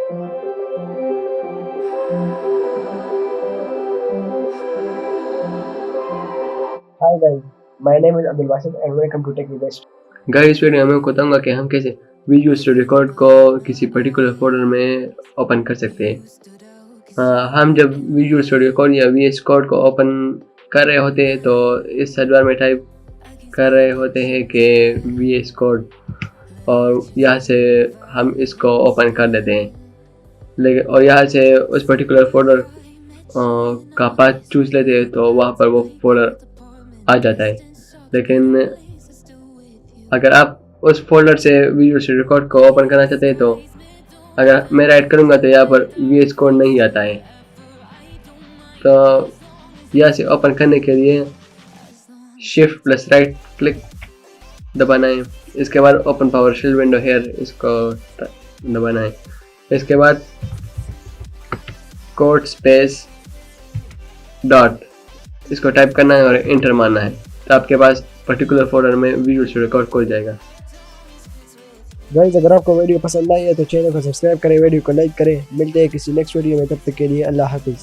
Hi guys, my name is Abdul Basit and welcome to Techy Besty. Guys इस video में मैं बताऊंगा कि हम कैसे विजुअल स्टूडियो कोड को किसी पर्टिकुलर फोल्डर में ओपन कर सकते हैं। हम जब विजुअल स्टूडियो कोड या वीएस कोड को ओपन कर रहे होते हैं तो इस सर्च बार में टाइप कर रहे होते हैं कि वीएस कोड, और यहाँ से हम इसको ओपन कर देते हैं। लेकिन और यहाँ से उस पर्टिकुलर फोल्डर का पाथ चूज लेते हैं तो वहाँ पर वो फोल्डर आ जाता है। लेकिन अगर आप उस फोल्डर से विजुअल स्टूडियो कोड को ओपन करना चाहते हैं तो अगर मैं राइट करूँगा तो यहाँ पर वीएस कोड नहीं आता है। तो यहाँ से ओपन करने के लिए शिफ्ट प्लस राइट क्लिक दबाना है। इसके बाद ओपन पावरशेल विंडो हेयर इसको दबाना है। इसके बाद कोड स्पेस डॉट इसको टाइप करना है और इंटर मारना है, तो आपके पास पर्टिकुलर फोल्डर में विजुअल स्टूडियो कोड खुल जाएगा। गाइस, अगर आपको वीडियो पसंद आई है तो चैनल को सब्सक्राइब करें, वीडियो को लाइक करें। मिलते हैं किसी नेक्स्ट वीडियो में, तब तक के लिए अल्लाह हाफिज़।